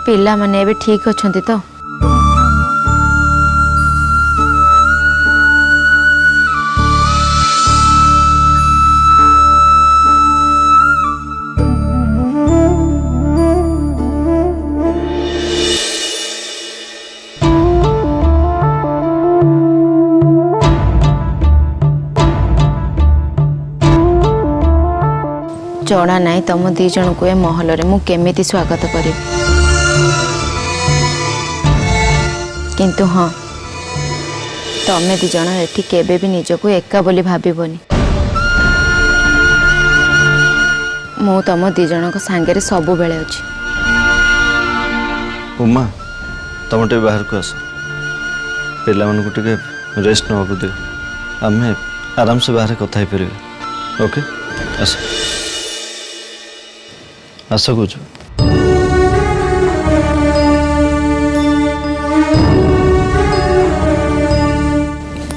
पिला माने एबे ठीक अछंती तो? जड़ा नाई तुम दी जन को ए महल रे मु केमिति स्वागत करी किंतु हाँ तमें दी जन एठी केबे भी निजको एका बोली भाबिबनी। मु तुम दी जन को सांगे रे सब बेले अछि। उमा तुम टे बाहर को आस पिला मन को टिके रेस्ट नवा को दे आमे आराम से बाहर कथा ही परिबे। ओके आस आशा कुछ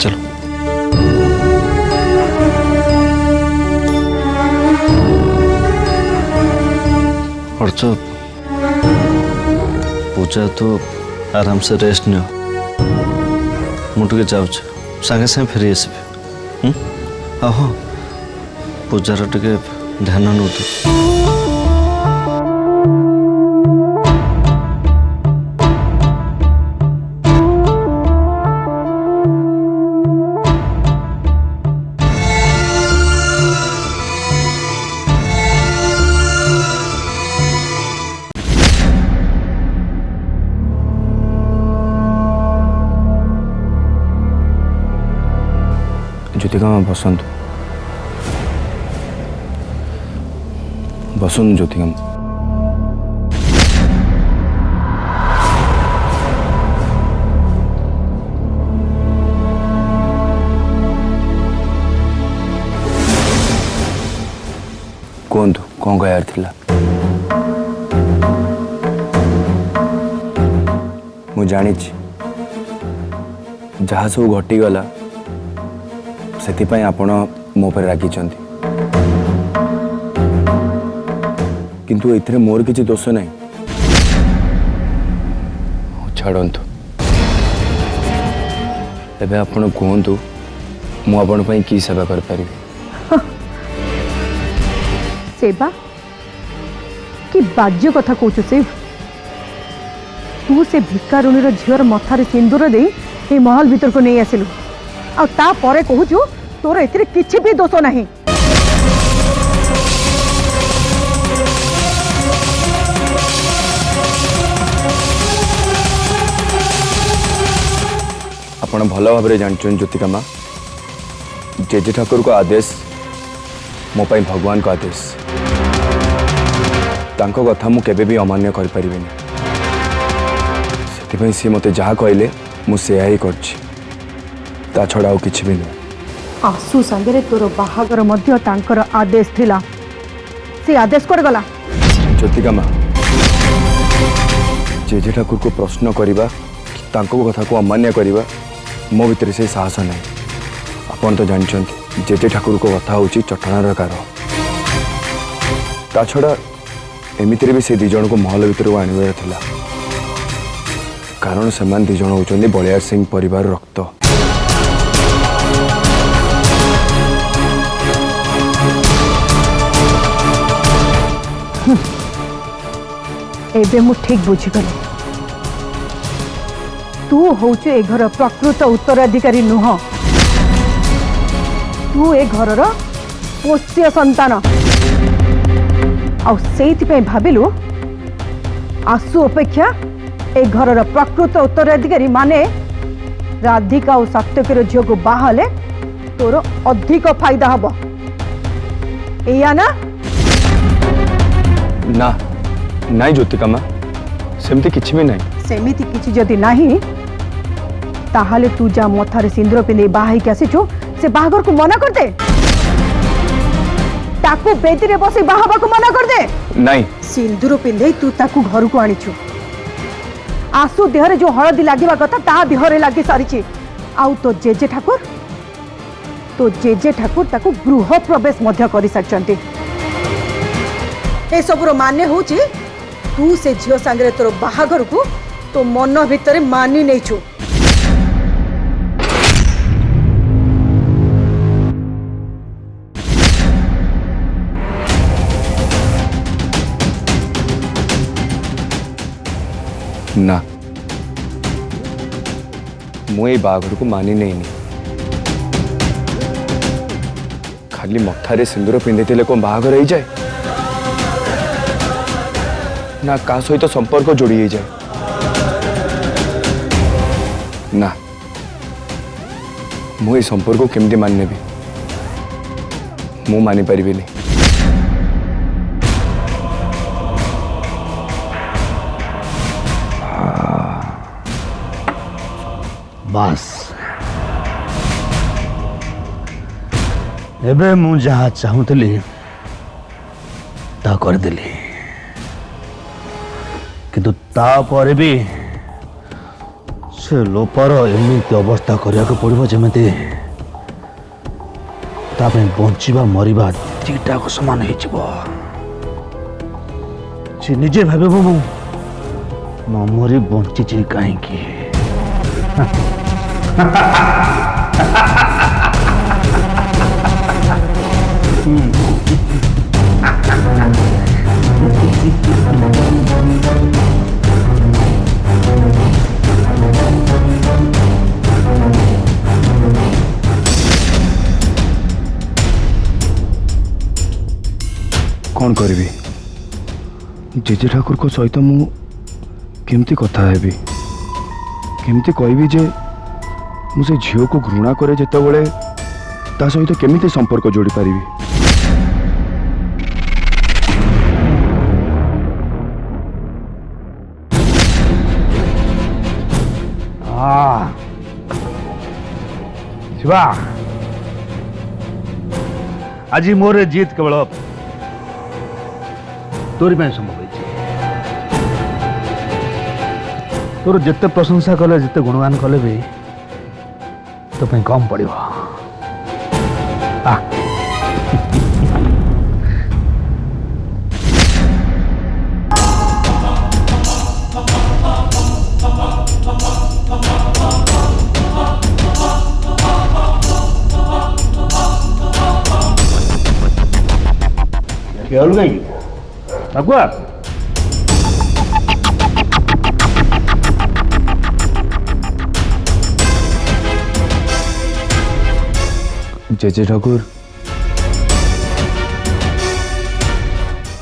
चलो और तो पूजा तो आराम से रेस्ट नियो मुझे जाऊँ सागे सागे फेरी आसबे। हाँ पूजार टिके ध्यान नौ तो ज्योतिका माँ बसंत बसंत ज्योतिका माँ कहतु कौन कहर थिला मु जानी जहाँ सब घटीगला से आपण मो पर रागी किंतु एथिरे मोर किसी दोष नहीं। छाड़तु एबे आपण कहतु मु आपण पई की सेवा कर पारि। सेवा कि बाज्य कथा कहू से तू से भिकारुणीर झीवर मथार सिंदूर दे ए महल भीतर को नहीं आसिलु आ ता परे कहूचु तोर एथिरे किछि भी दोष नहीं। आपण भल भाव जानछन ज्योतिका माँ जेजे ठाकुर को आदेश मो पाई भगवान को आदेश तांको कथा मु केबे भी अमान्य कर परिबेनी। सेति सी मते जहा कहले मु सेया ही करछि ता छड़ा और किछि भी नहीं। आसु संगे तोर बाहागर मध्य तांकर आदेश थिला से आदेश कर गला। ज्योतिका माँ जेजे ठाकुर को प्रश्न करिबा तांको कथा को अमान्य करिबा मो भीतर से साहस नहीं। आपण तो जानछन जेजे ठाकुर को कथा होची चटणार कार ता छड़ा एमितिरे भी से दी जन को महल भीतर को आनिबार थिला कारण समान दी जन होचंदी बलियार सिंह परिवार रक्त। एबे मु ठीक बुझीगली तू होचु ए घर प्रकृत उत्तराधिकारी नुह तू ए घर पोष्य संतान आउ भाविलु आसु अपेक्षा ए घर प्रकृत उत्तराधिकारी माने राधिका और सात्यकीर झील को बाहले तोर अधिक फायदा हम एया ना ना नहीं ज्योतिका माँ सेमती किछि भी नहीं। सेमिति किछि जदि नहीं ताहाले तू जा मथारे सिंदूर पिंधे बाहा के आसीचु से बाहागर को मना कर दे ताकू बेदी रे बसे बाहाबा को मना कर दे। नहीं सिंदूर पिंधे तू ताकू घर को आनिछु आसु देहरे जो हळदी लागिबा कथा ता देहरे लागी सारिछि आउ तो जेजे ठाकुर ताकू गृह प्रवेश मध्य करि सारचंती। ए सबरो माने होची तू से झील सांगे तोर बाहागर को तो मन भितर मानि नहीं छु। ना मुझे बाघर को मानी नहीं खाली मथारे सिंदूर पिंधि कौन बाघर हो जाए ना का सहित संपर्क जोड़ी जाए ना मुझे संपर्क केमती मानने भी मु मानि पारिबी नहीं। बस एबे मु जहाँ चाहूली ता करदेली किंतु तापर भी से लोपर एमती अवस्था करने को पड़ो जमी बंचा मरवा दीटा समान हो निजे भाव मु मरी बंची कहीं कौन करी जेजे ठाकुर को सहित मु केमती कथा हेबी केमती कहबी जे मुझे झील को घृणा करे जेते बळे ता सहित केमिति संपर्क जोड़ी पारिबी। शिवा आज मोर जीत केवल तोरी संभव हो तोर जिते प्रशंसा कले जिते गुणगान कले भी तो कम पड़ो। अगुआ जेजे ठाकुर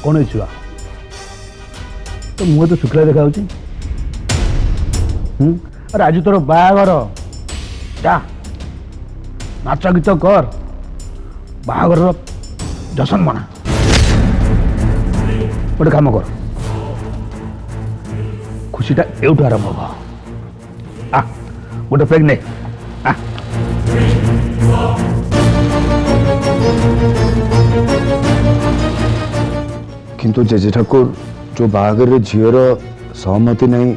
कौन छुआ तो मुझे तो शुक्ला देखा अरे आज तोर बाहागर जा नाच गीत कर बाहागर जशन मना गोटे काम कर खुशीटा एवठू आरंभ हम आ गोटे पेग ने आ किंतु जेजे ठाकुर जो बाहागर झीर सहमति नहीं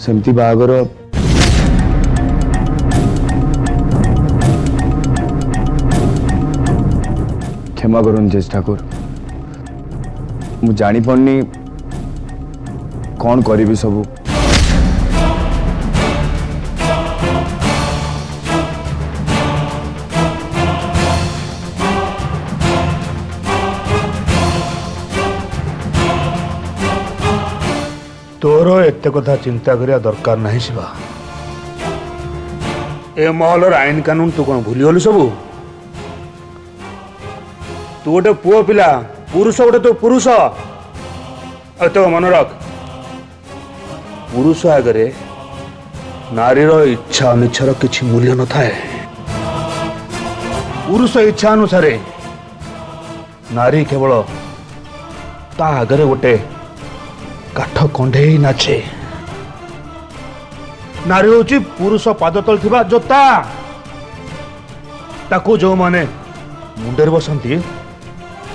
सेमती बाहागर क्षमा करन जेजे ठाकुर मु जानी पड़नी कौन करी सबू। तोर एत कथा चिंता करिया दरकार नहीं शिवा ए महलर आईन कानून तू कौन भूली गलु सबू तू गोटे पुओ पिला पुरुष गोटे तो पुरुष तो मन रख पुरुष आगे नारीर इच्छा अनिच्छार किसी मूल्य न थाए पुरुष इच्छा अनुसार नारी केवल ता आगे गोटे काठ कंडे नाचे नारी हूँ पुरुष पाद तल थिबा जोता ताकू जो माने मुंडे बसंती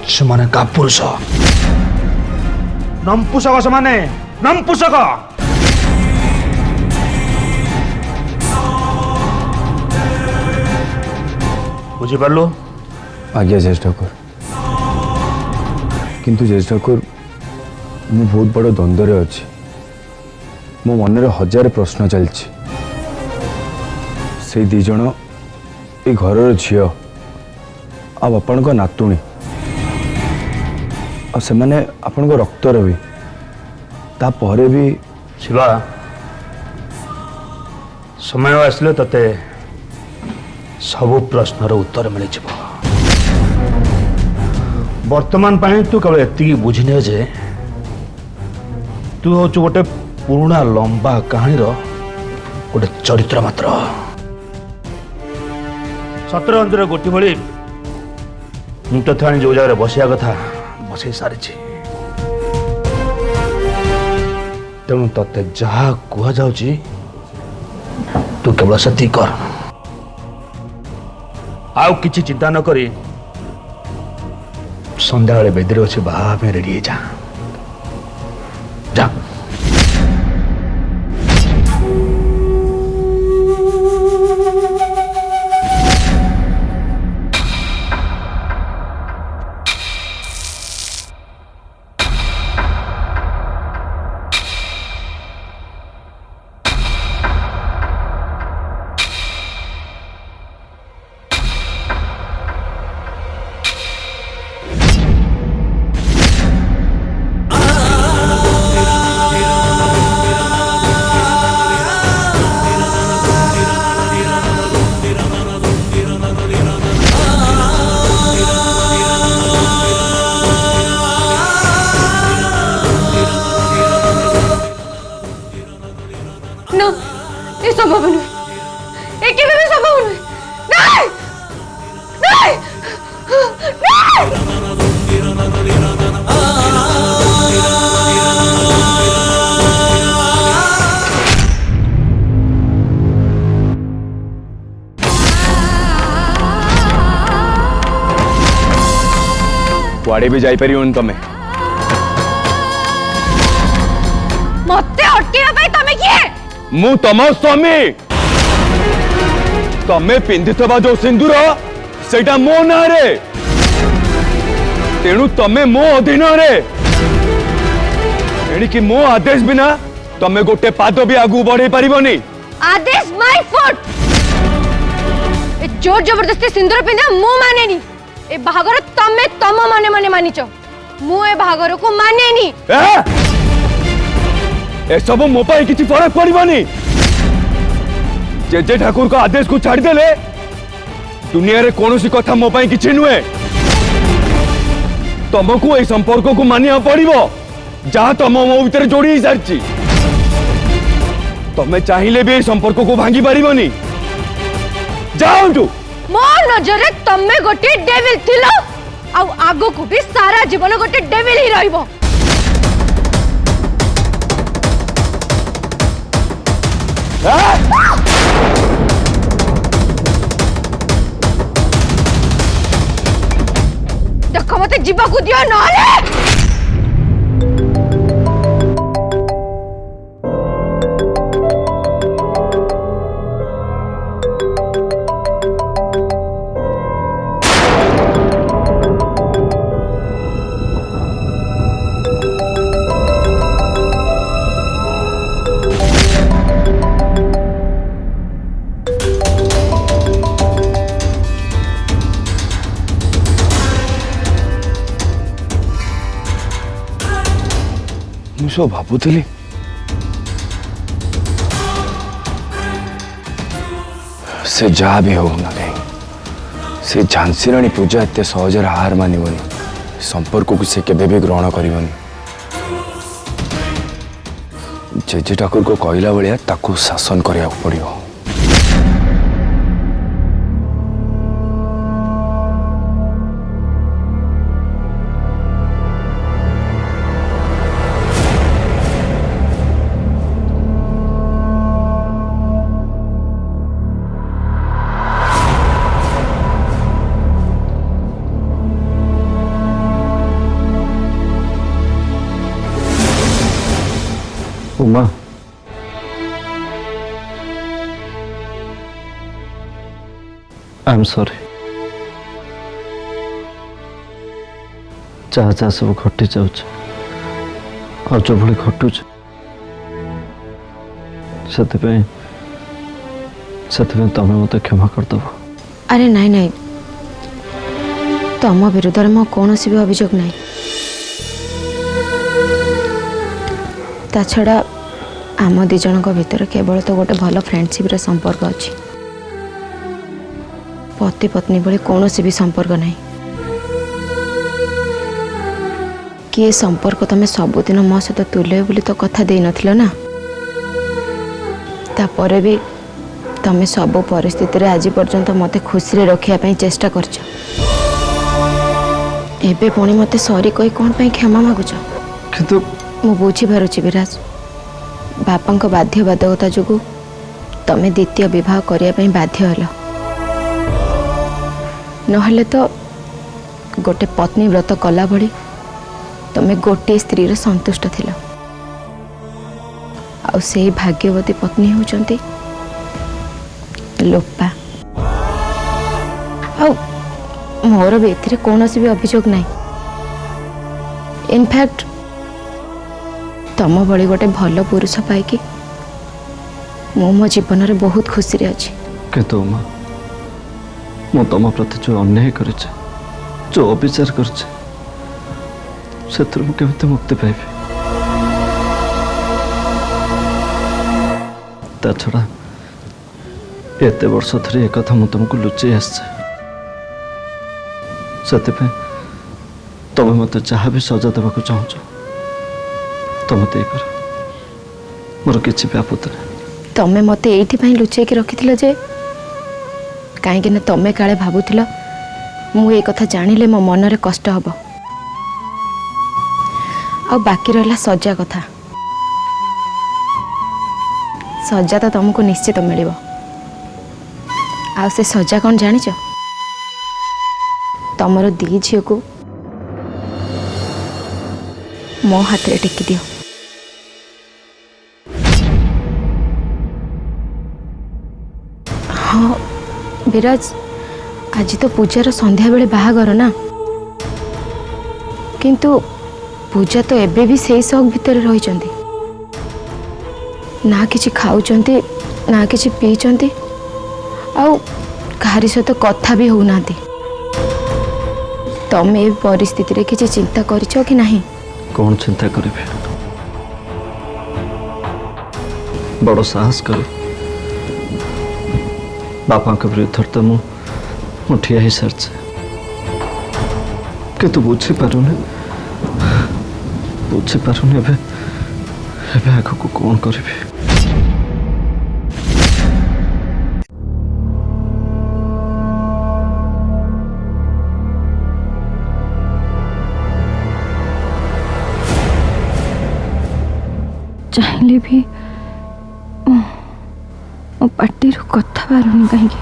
से माने का पुरुष नंपुसक से माने नंपुसक बुझी पारलो आज्ञा जेज ठाकुर किंतु जेज ठाकुर ମୁଁ ବହୁତ ବଡ଼ ଦ୍ୱନ୍ଦ୍ୱରେ ଅଛି। ମୋ ମନରେ ହଜାର ପ୍ରଶ୍ନ ଚାଲିଛି। ସେଇ ଦୁଇ ଜଣ ଏ ଘରର ଝିଅ ଆଉ ଆପଣଙ୍କ ନାତୁଣୀ, ଆଉ ସେମାନେ ଆପଣଙ୍କ ରକ୍ତର ବି। ତାପରେ ବି ଶିବା, ସମୟ ଆସିଲେ ତତେ ସବୁ ପ୍ରଶ୍ନର ଉତ୍ତର ମିଳିଯିବ। ବର୍ତ୍ତମାନ ପାଇଁ ତୁ କେବଳ ଏତିକି ବୁଝିନେ ଯେ ତୁ ହଉଛୁ ଗୋଟେ ପୁରୁଣା ଲମ୍ବା କାହାଣୀର ଗୋଟେ ଚରିତ୍ର ମାତ୍ର। ଶତରଞ୍ଜର ଗୋଟି ଭଳି ମୁଁ ତତେ ଆଣି ଯୋଉ ଜାଗାରେ ବସିବା କଥା ବସେଇ ସାରିଛି। ତେଣୁ ତତେ ଯାହା କୁହାଯାଉଛି ତୁ କେବଳ ସେତିକି କର। ଆଉ କିଛି ଚିନ୍ତା ନ କରି ସନ୍ଧ୍ୟାବେଳେ ବେଦିରେ ଅଛି ବାହା ହେବା ପାଇଁ ରେଡି ହେଇଯା। ଯା। ना, ये संभव नहीं। ये केवे भी संभव नहीं। नहीं! नहीं! नहीं! कुआड़े भी जाई परियोन तमे। मते अटकेवा पई तमे किए? मु तम स्वामी। तमे पिंधिथबा जो सिंदूर सेटा मो ना रे, तेणु तमे मो अधीन रे। एणिकी मो आदेश बिना तमे गोटे पाद भी आगु बढ़े पारिबनी। आदेश माय फुट। ए जोर जबरदस्ती सिंदूर पिंधा मु मानेनी। ए बाहागर तमे तम माने माने मानिच। मु ए बाहागर को मानेनी। ए सब मो पाई किछि फरक पड़िबनी। जेजे ठाकुर को आदेश को छाड़ देले दुनिया रे कोनोसी कथा मो पाई किछि नुए। तुमको ए संपर्क को मानिया पड़िबो जहा तुम मो भीतर जोड़ी ही सारछि। तमे चाहिले भी ए संपर्क को भांगी पारिबनी। जाओ तू। मो नजरे तमे गोटे डेविल थिलो आउ आगो को भी सारा जीवन गोटे डेविल ही रहइबो। देखो मते जीवा को दियो नहले। मुझे भावुली से जहाँ भी हो ना कहीं से झांसी राणी पूजा एत सहज हार मानवनी। संपर्क को से केबे भी ग्रहण करबनी। जेजे ठाकुर को कहला भाया ताकू शासन करिया पड़िबो। Uma, I am sorry. जहाँ जहाँ सब घटी जाऊँ ଆଉ ଯେଉଁଭଳି ଘଟୁଛି ସେଥିପାଇଁ ତମେ ମୋତେ କ୍ଷମା କରିଦେବ। ଆରେ ନାଇଁ ନାଇଁ, ତମ ବିରୁଦ୍ଧରେ ମୋ କୌଣସି ବି ଅଭିଯୋଗ ନାହିଁ। ତା ଛଡ଼ା ଆମ ଦି ଜଣଙ୍କ ଭିତରେ କେବଳ ତ ଗୋଟେ ଭଲ ଫ୍ରେଣ୍ଡସିପ୍ର ସମ୍ପର୍କ ଅଛି, ପତି ପତ୍ନୀ ଭଳି କୌଣସି ବି ସମ୍ପର୍କ ନାହିଁ। କିଏ ସମ୍ପର୍କ ତମେ ସବୁଦିନ ମୋ ସହିତ ତୁଲେଇବ ବୋଲି ତ କଥା ଦେଇନଥିଲ ନା। ତାପରେ ବି ତମେ ସବୁ ପରିସ୍ଥିତିରେ ଆଜି ପର୍ଯ୍ୟନ୍ତ ମୋତେ ଖୁସିରେ ରଖିବା ପାଇଁ ଚେଷ୍ଟା କରିଛ। ଏବେ ପୁଣି ମୋତେ ସରି କହି କ'ଣ ପାଇଁ କ୍ଷମା ମାଗୁଛ? କିନ୍ତୁ ମୁଁ ବୁଝିପାରୁଛି ବିରାଜ, ବାପାଙ୍କ ବାଧ୍ୟବାଧକତା ଯୋଗୁଁ ତମେ ଦ୍ୱିତୀୟ ବିବାହ କରିବା ପାଇଁ ବାଧ୍ୟ ହେଲ। ନହେଲେ ତ ଗୋଟେ ପତ୍ନୀ ବ୍ରତ କଲା ଭଳି ତମେ ଗୋଟିଏ ସ୍ତ୍ରୀର ସନ୍ତୁଷ୍ଟ ଥିଲ। ଆଉ ସେଇ ଭାଗ୍ୟବତୀ ପତ୍ନୀ ହେଉଛନ୍ତି ଲୋପା। ଆଉ ମୋର ବି ଏଥିରେ କୌଣସି ବି ଅଭିଯୋଗ ନାହିଁ। ଇନଫ୍ୟାକ୍ଟ ତମ ଭଳି ଗୋଟେ ଭଲ ପୁରୁଷ ପାଇକି ମୁଁ ମୋ ଜୀବନରେ ବହୁତ ଖୁସିରେ ଅଛି। କିନ୍ତୁ ମା, ମୁଁ ତମ ପ୍ରତି ଯେଉଁ ଅନ୍ୟାୟ କରିଛି, ଯେଉଁ ଅବିଚାର କରିଛି, ସେଥିରୁ ମୁଁ କେମିତି ମୁକ୍ତି ପାଇବି? ତା ଛଡ଼ା ଏତେ ବର୍ଷ ଧରି ଏକଥା ମୁଁ ତୁମକୁ ଲୁଚେଇ ଆସିଛି। ସେଥିପାଇଁ ତମେ ମୋତେ ଯାହା ବି ସଜା ଦେବାକୁ ଚାହୁଁଛ ତମେ ଦେଇପାର, ମୋର କିଛି ବି ଆପତ୍ତି ନାହିଁ। ତମେ ମୋତେ ଏଇଥିପାଇଁ ଲୁଚେଇକି ରଖିଥିଲ ଯେ କାହିଁକି ନା ତମେ କାଳେ ଭାବୁଥିଲ ମୁଁ ଏ କଥା ଜାଣିଲେ ମୋ ମନରେ କଷ୍ଟ ହେବ। ଆଉ ବାକି ରହିଲା ସଜା କଥା। ସଜା ତ ତମକୁ ନିଶ୍ଚିତ ମିଳିବ। ଆଉ ସେ ସଜା କ'ଣ ଜାଣିଛ? ତମର ଦି ଝିଅକୁ ମୋ ହାତରେ ଟେକି ଦିଅ। ହଁ ବିରାଜ, ଆଜି ତ ପୂଜାର ସନ୍ଧ୍ୟାବେଳେ ବାହାଘର ନା, କିନ୍ତୁ ପୂଜା ତ ଏବେ ବି ସେଇ ସକ୍ ଭିତରେ ରହିଛନ୍ତି। ନା କିଛି ଖାଉଛନ୍ତି, ନା କିଛି ପିଇଛନ୍ତି, ଆଉ କାହାରି ସହିତ କଥା ବି ହେଉନାହାନ୍ତି। ତମେ ଏ ପରିସ୍ଥିତିରେ କିଛି ଚିନ୍ତା କରିଛ କି ନାହିଁ? କ'ଣ ଚିନ୍ତା କରିବି? ବଡ଼ ସାହସ କରି ବାପାଙ୍କ ବିରୁଦ୍ଧରେ ତ ମୁଁ ଠିଆ ହେଇସାରିଛି, କିନ୍ତୁ ବୁଝିପାରୁନି ଏବେ ଆଗକୁ କ'ଣ କରିବି? ଚାହିଁଲେ ବି ମୋ ପାଟିରୁ କଥା ବାହାରୁନି କାହିଁକି?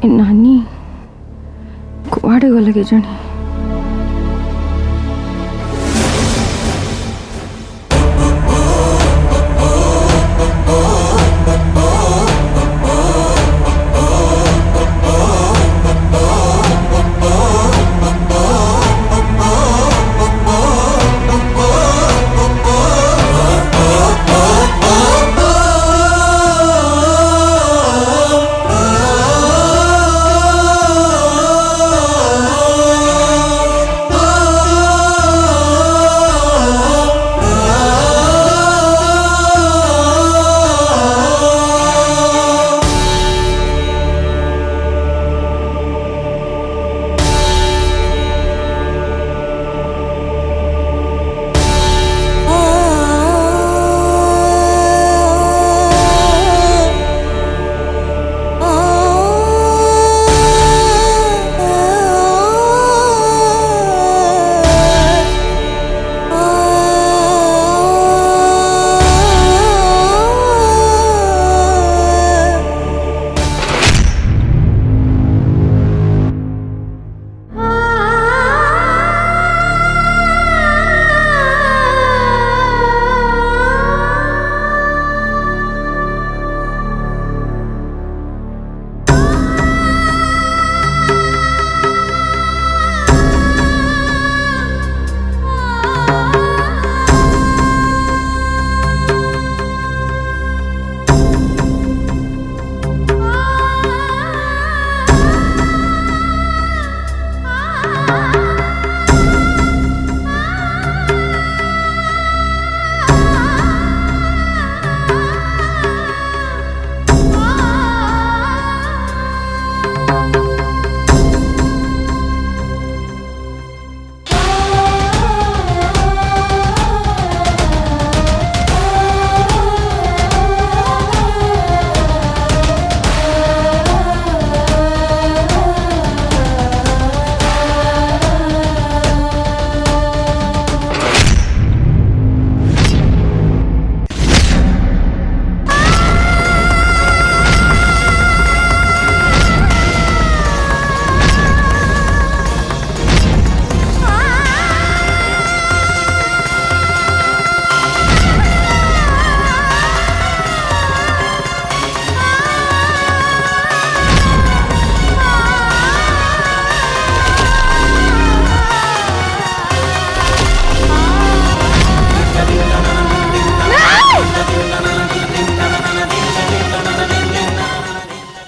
ଏ ନାନୀ କୁଆଡ଼େ ଗଲେ କେଜାଣି?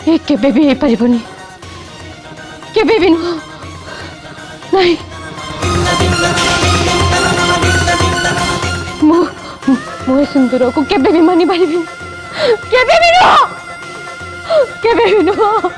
ये केबे भी हे परिबनी केबे भी नुह नहीं मु सिंदूर को केबे भी मानि पारिबी केबे भी नुह केबे भी नुह